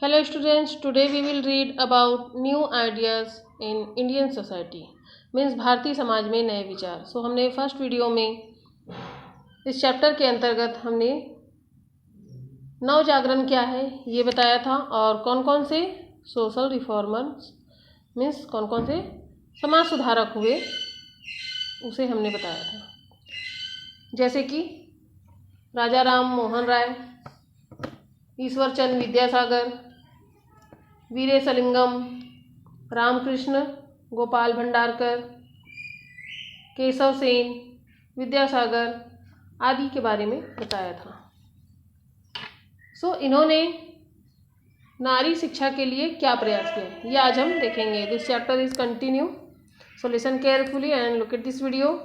Hello students, today we will read about new ideas in Indian society. Means Bharatiya Samaj में नए विचार. हमने first video में इस चैप्टर के अंतर्गत हमने नव जागरण क्या है ये बताया था और कौन कौन से सोशल रिफॉर्मर्स मीन्स कौन कौन से समाज सुधारक हुए उसे हमने बताया था. जैसे कि राजा राम मोहन राय, ईश्वर चंद्र विद्यासागर, वीरेशलिंगम, रामकृष्ण गोपाल भंडारकर, केशव सेन, विद्यासागर आदि के बारे में बताया था. इन्होंने नारी शिक्षा के लिए क्या प्रयास किए ये आज हम देखेंगे. This chapter is continue, so listen carefully and look at this video.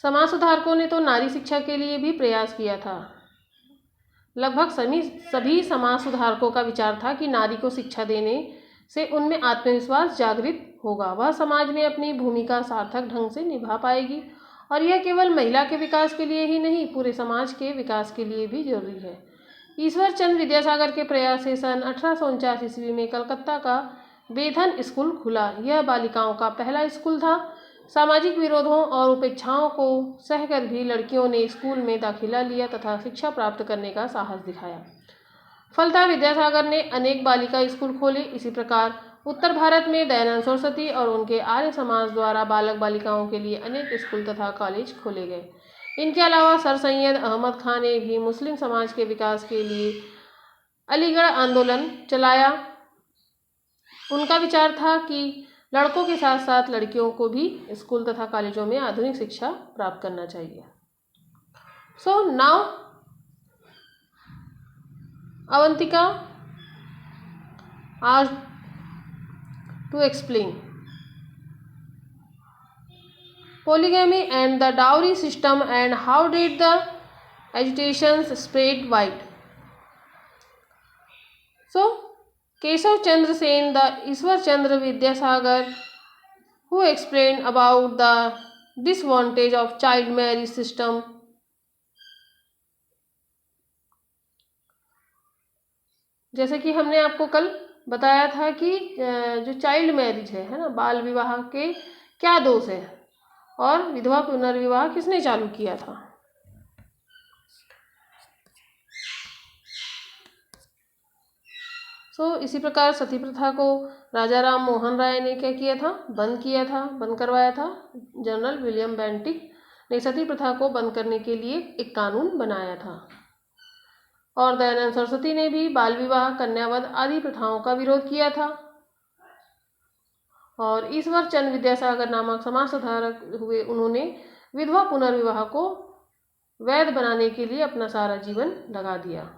समाज सुधारकों ने तो नारी शिक्षा के लिए भी प्रयास किया था. लगभग सभी समाज सुधारकों का विचार था कि नारी को शिक्षा देने से उनमें आत्मविश्वास जागृत होगा, वह समाज में अपनी भूमिका सार्थक ढंग से निभा पाएगी और यह केवल महिला के विकास के लिए ही नहीं पूरे समाज के विकास के लिए भी जरूरी है. ईश्वर चंद्र विद्यासागर के प्रयास से सन 1849 ईस्वी में कलकत्ता का बेधन स्कूल खुला. यह बालिकाओं का पहला स्कूल था. सामाजिक विरोधों और उपेक्षाओं को सहकर भी लड़कियों ने स्कूल में दाखिला लिया तथा शिक्षा प्राप्त करने का साहस दिखाया. फलतः विद्यासागर ने अनेक बालिका स्कूल खोले. इसी प्रकार उत्तर भारत में दयानंद सरस्वती और उनके आर्य समाज द्वारा बालक बालिकाओं के लिए अनेक स्कूल तथा कॉलेज खोले गए. इनके अलावा सर सैयद अहमद खान ने भी मुस्लिम समाज के विकास के लिए अलीगढ़ आंदोलन चलाया. उनका विचार था कि लड़कों के साथ साथ लड़कियों को भी स्कूल तथा कॉलेजों में आधुनिक शिक्षा प्राप्त करना चाहिए. नाउ अवंतिका आज to explain polygamy and the dowry system and how did the agitations spread wide. Keshav Chandra Sen, the Ishwar Chandra Vidyasagar, who explained about the disadvantage of child marriage system. जैसे कि हमने आपको कल बताया था कि जो चाइल्ड मैरिज है ना, बाल विवाह के क्या दोष है और विधवा पुनर्विवाह किसने चालू किया था. इसी प्रकार सती प्रथा को राजा राम मोहन राय ने क्या किया था, बंद करवाया था. जनरल विलियम बेंटिक ने सती प्रथा को बंद करने के लिए एक कानून बनाया था. और दयानंद सरस्वती ने भी बाल विवाह, कन्यावध आदि प्रथाओं का विरोध किया था. और ईश्वर चंद्र विद्यासागर नामक समाज सुधारक हुए. उन्होंने विधवा पुनर्विवाह को वैध बनाने के लिए अपना सारा जीवन लगा दिया.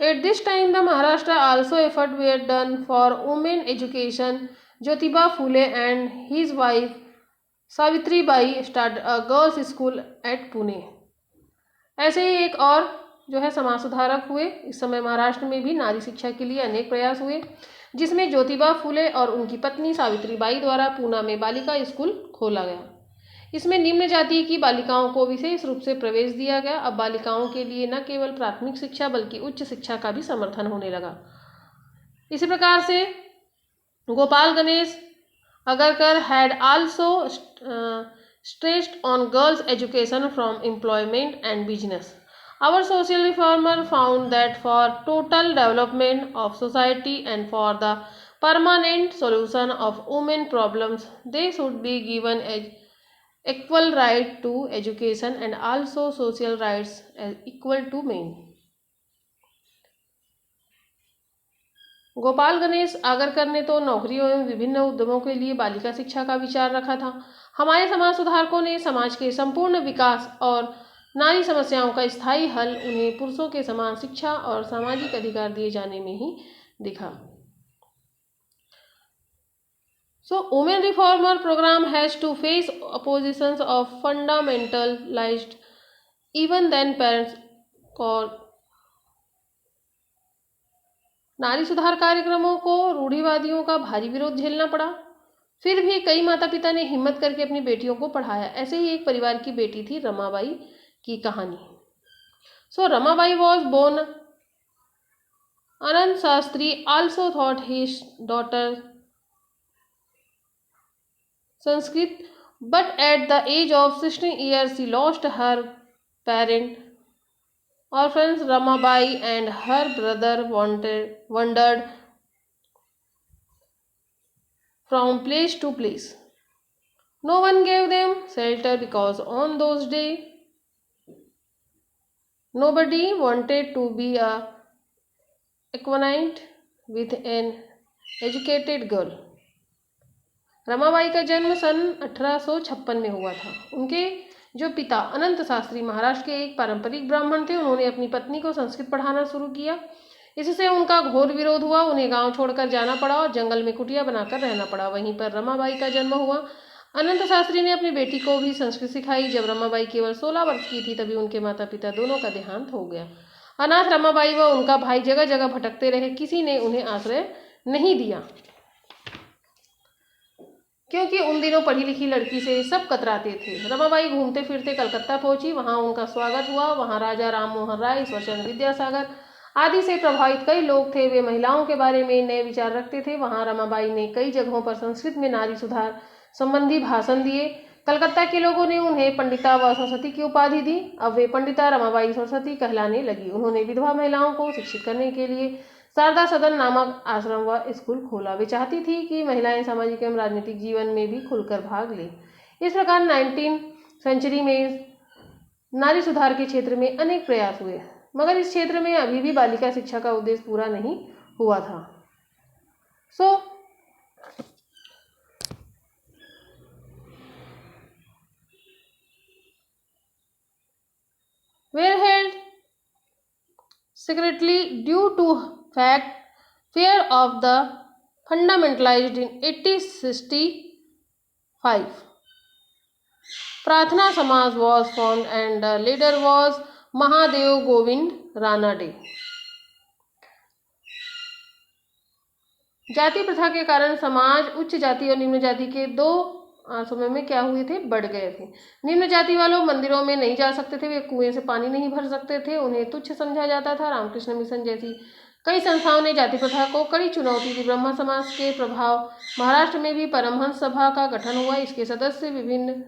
At this time, the Maharashtra also effort were done for women education. Jyotiba Phule and his wife Savitri Bai started a girls' school at Pune. ऐसे ही एक और जो है समाज सुधारक हुए. इस समय महाराष्ट्र में भी नारी शिक्षा के लिए अनेक प्रयास हुए, जिसमें ज्योतिबा फूले और उनकी पत्नी सावित्री बाई द्वारा पूना में बालिका स्कूल खोला गया. इसमें निम्न जाति की बालिकाओं को विशेष रूप से प्रवेश दिया गया. अब बालिकाओं के लिए न केवल प्राथमिक शिक्षा बल्कि उच्च शिक्षा का भी समर्थन होने लगा. इसी प्रकार से Gopal Ganesh Agarkar had also stressed on girls' education from employment and business. Our social reformer found that for total development of society and for the permanent solution of women problems, they should be given equal right to education and also social rights as equal to men. Gopal Ganesh Agarkar ने तो नौकरियों एवं विभिन्न उद्यमों के लिए बालिका शिक्षा का विचार रखा था. हमारे समाज सुधारकों ने समाज के संपूर्ण विकास और नारी समस्याओं का स्थायी हल उन्हें पुरुषों के समान शिक्षा और सामाजिक अधिकार दिए जाने में ही दिखा. Women Reformer Program has to face oppositions of fundamentalized, even then parents called. नारी सुधार कार्यक्रमों को रूढ़िवादियों का भारी विरोध झेलना पड़ा. फिर भी कई माता पिता ने हिम्मत करके अपनी बेटियों को पढ़ाया। ऐसे ही एक परिवार की बेटी थी रमाबाई की कहानी। So Ramabai was born Anand Shastri also taught his daughter Sanskrit, but at the age of 16 years she lost her parent. Orphans Ramabai and her brother wandered from place to place. No one gave them shelter because on those days nobody wanted to be acquainted with an educated girl. Ramabai का जन्म सन 1856 में हुआ था। उनके जो पिता अनंत शास्त्री महाराष्ट्र के एक पारंपरिक ब्राह्मण थे, उन्होंने अपनी पत्नी को संस्कृत पढ़ाना शुरू किया। इससे उनका घोर विरोध हुआ, उन्हें गांव छोड़कर जाना पड़ा और जंगल में कुटिया बनाकर रहना पड़ा। वहीं पर रमाबाई का जन्म हुआ। अनंत शास्त्री ने अपनी बेटी को भी संस्कृत सिखाई। जब रमाबाई केवल 16 वर्ष की थी तभी उनके माता पिता दोनों का देहांत हो गया। अनाथ रमाबाई व उनका भाई जगह जगह भटकते रहे, किसी ने उन्हें आश्रय नहीं दिया, क्योंकि उन दिनों पढ़ी लिखी लड़की से सब कतराते थे। रमाबाई घूमते फिरते कलकत्ता पहुंची। वहां उनका स्वागत हुआ। वहां राजा राम मोहन राय, ईश्वरचंद्र विद्यासागर आदि से प्रभावित कई लोग थे। वे महिलाओं के बारे में नए विचार रखते थे। वहां रमाबाई ने कई जगहों पर संस्कृत में नारी सुधार संबंधी भाषण दिए। कलकत्ता के लोगों ने उन्हें पंडिता व सरस्वती की उपाधि दी। अब वे पंडिता रमाबाई सरस्वती कहलाने लगी। उन्होंने विधवा महिलाओं को शिक्षित करने के लिए शारदा सदन नामक आश्रम व स्कूल खोला। वे चाहती थी कि महिलाएं सामाजिक एवं राजनीतिक जीवन में भी खुलकर भाग लें। इस प्रकार 19वीं सेंचुरी में नारी सुधार के क्षेत्र में अनेक प्रयास हुए, मगर इस क्षेत्र में अभी भी बालिका शिक्षा का उद्देश्य पूरा नहीं हुआ था। Were held secretly due to fear of the fundamentalized in 1865. Prathana Samaj was formed and the leader was Mahadev Govind Ranade. जाति प्रथा के कारण समाज उच्च जाति और निम्न जाति के दो समय में क्या हुए थे, बढ़ गए थे। निम्न जाति वालों मंदिरों में नहीं जा सकते थे, वे कुएं से पानी नहीं भर सकते थे, उन्हें तुच्छ समझा जाता था। रामकृष्ण मिशन जैसी कई संस्थाओं ने जाति प्रथा को कड़ी चुनौती दी। ब्रह्म समाज के प्रभाव महाराष्ट्र में भी परमहंस सभा का गठन हुआ। इसके सदस्य विभिन्न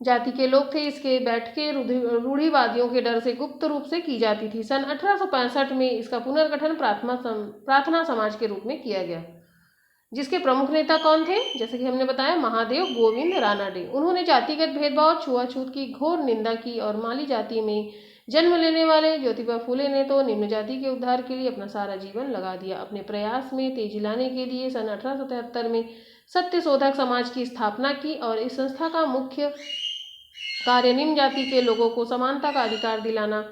जाति के लोग थे। इसके बैठकें रूढ़िवादियों के डर से गुप्त रूप से की जाती थी। सन 1865 में इसका पुनर्गठन प्रार्थना समाज के रूप में किया गया, जिसके प्रमुख नेता कौन थे, जैसे कि हमने बताया, महादेव गोविंद रानाडे। उन्होंने जातिगत भेदभाव, छुआछूत की घोर निंदा की और माली जाति में जन्म लेने वाले ज्योतिबा फूले ने तो निम्न जाति के उद्धार के लिए अपना सारा जीवन लगा दिया। अपने प्रयास में तेजी लाने के लिए सन 1873 में सत्य शोधक समाज की स्थापना की और इस संस्था का मुख्य कार्य निम्न जाति के लोगों को समानता का अधिकार दिलाना,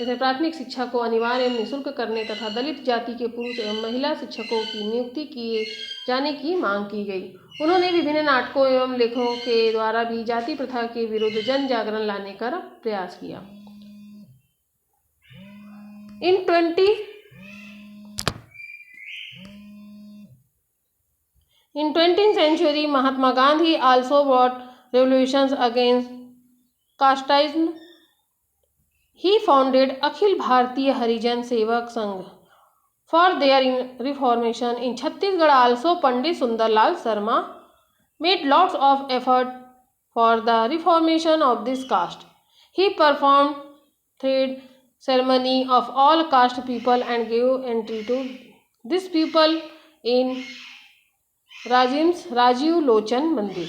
इसमें प्राथमिक शिक्षा को अनिवार्य एवं निःशुल्क करने तथा दलित जाति के पुरुष एवं महिला शिक्षकों की नियुक्ति किए जाने की मांग की गई। उन्होंने विभिन्न नाटकों एवं लेखों के द्वारा भी जाति प्रथा के विरुद्ध जन जागरण लाने का प्रयास किया। In 20th century, Mahatma Gandhi also brought revolutions against casteism. He founded Akhil Bharatiya Harijan Sevak Sangh for their reformation. In Chhattisgarh also Pandit Sundarlal Sharma made lots of effort for the reformation of this caste. He performed thread ceremony of all caste people and gave entry to these people in Rajiv Lochan मंदिर।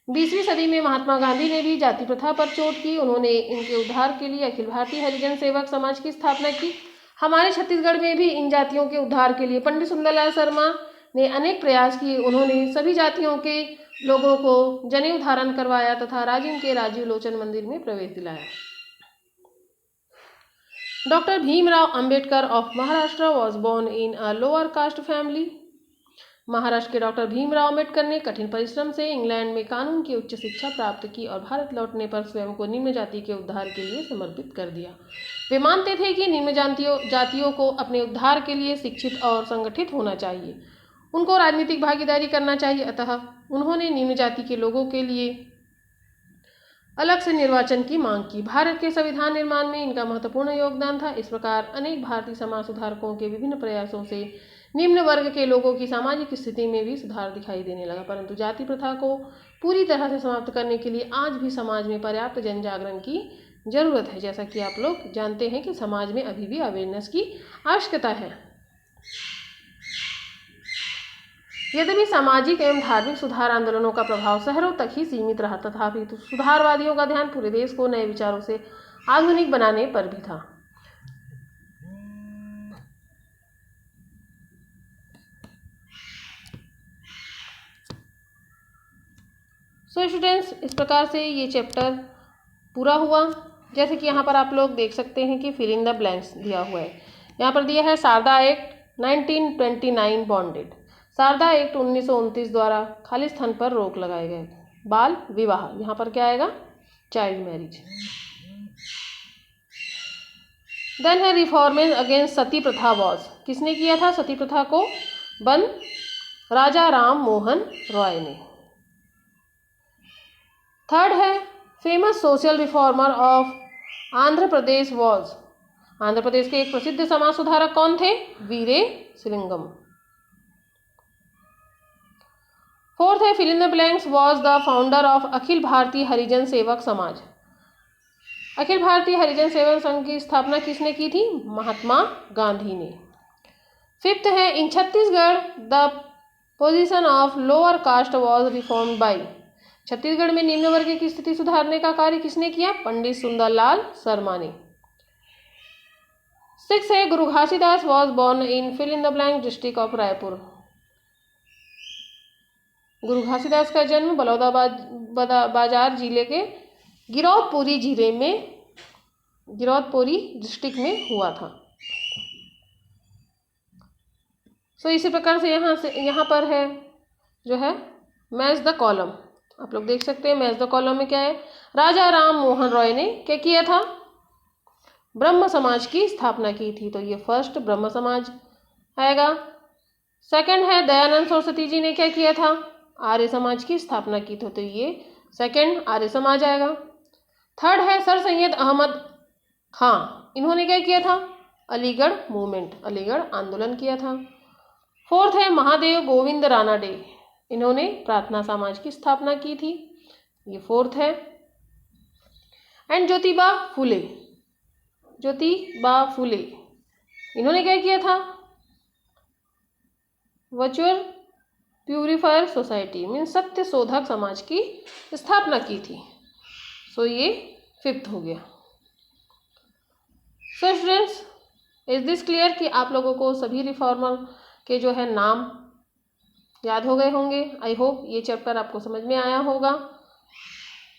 20वीं सदी में महात्मा गांधी ने भी जाति प्रथा पर चोट की। उन्होंने इनके उद्धार के लिए अखिल भारतीय हरिजन सेवक समाज की स्थापना की। हमारे छत्तीसगढ़ में भी इन जातियों के उद्धार के लिए पंडित सुंदरलाल शर्मा ने अनेक प्रयास किए। उन्होंने सभी जातियों के लोगों को जनेऊ धारण करवाया तथा राजिम के राजीव लोचन मंदिर में प्रवेश दिलाया। Doctor Bhimrao Ambedkar of Maharashtra was born in a lower caste family. Maharashtra के डॉक्टर भीमराव अंबेडकर ने कठिन परिश्रम से इंग्लैंड में कानून की उच्च शिक्षा प्राप्त की और भारत लौटने पर स्वयं को निम्न जाति के उद्धार के लिए समर्पित कर दिया। वे मानते थे कि निम्न जातियों को अपने उद्धार के लिए शिक्षित और संगठित होना चाहिए। उनको राजनीतिक भागीदारी करना चाहिए, अतः उन्होंने निम्न जाति के लोगों के लिए अलग से निर्वाचन की मांग की। भारत के संविधान निर्माण में इनका महत्वपूर्ण योगदान था। इस प्रकार अनेक भारतीय समाज सुधारकों के विभिन्न प्रयासों से निम्न वर्ग के लोगों की सामाजिक स्थिति में भी सुधार दिखाई देने लगा, परंतु जाति प्रथा को पूरी तरह से समाप्त करने के लिए आज भी समाज में पर्याप्त जन जागरण की जरूरत है। जैसा कि आप लोग जानते हैं कि समाज में अभी भी अवेयरनेस की आवश्यकता है। यद्यपि सामाजिक एवं धार्मिक सुधार आंदोलनों का प्रभाव शहरों तक ही सीमित रहा, तथापि तो सुधारवादियों का ध्यान पूरे देश को नए विचारों से आधुनिक बनाने पर भी था। सो स्टूडेंट्स, इस प्रकार से ये चैप्टर पूरा हुआ। जैसे कि यहाँ पर आप लोग देख सकते हैं कि फिल इन द ब्लैंक्स दिया हुआ है। यहाँ पर दिया है Sharda act 1929 bonded. Sharda act 1929 द्वारा खाली स्थान पर रोक लगाए गए। बाल विवाह, यहाँ पर क्या आएगा? Child marriage. देन है रिफॉर्मेशन अगेंस्ट सती प्रथा वॉज। किसने किया था सती प्रथा को बंद? राजा राम मोहन रॉय ने। थर्ड है famous social reformer of Andhra Pradesh was. Andhra Pradesh के एक प्रसिद्ध समाज सुधारक कौन थे? वीरे सिलिंगम। फोर्थ है fill in the blanks was the founder of Akhil Bharatiya Harijan सेवक समाज। अखिल भारतीय हरिजन सेवक संघ की स्थापना किसने की थी? महात्मा गांधी ने। फिफ्थ है in Chhattisgarh the position of lower caste was reformed by. Chhattisgarh में निम्न वर्ग की स्थिति सुधारने का कार्य किसने किया? पंडित सुंदरलाल शर्मा ने। सिक्स है Guru Ghasidas was born in fill in the blank district of Raipur. Guru Ghasidas का जन्म बलौदाबाजार जिले के गिरौदपुरी डिस्ट्रिक्ट में हुआ था। सो इसी प्रकार से यहाँ पर है जो है मैच द कॉलम। आप लोग देख सकते हैं मैच द कॉलम में क्या है? राजा राम मोहन रॉय ने क्या किया था? ब्रह्म समाज की स्थापना की थी, तो ये फर्स्ट ब्रह्म समाज आएगा। सेकंड है दयानंद सरस्वती जी ने क्या किया था? आर्य समाज की स्थापना की थी, तो ये सेकंड आर्य समाज आएगा। थर्ड है सर सैयद अहमद खां। इन्होंने क्या किया था? अलीगढ़ मूवमेंट, अलीगढ़ आंदोलन किया था। फोर्थ है महादेव गोविंद रानाडे। इन्होंने प्रार्थना समाज की स्थापना की थी, ये फोर्थ है। एंड ज्योतिबा फुले, इन्होंने क्या किया था? वर्चुअल प्यूरिफायर सोसाइटी मीन सत्य शोधक समाज की स्थापना की थी। सो ये फिफ्थ हो गया। So students, is this clear कि आप लोगों को सभी रिफॉर्मर के जो है नाम याद हो गए होंगे। आई होप ये चैप्टर आपको समझ में आया होगा,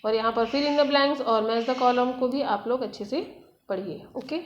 और यहाँ पर फिल इन द ब्लैंक्स और मैच द कॉलम को भी आप लोग अच्छे से पढ़िए। ओके।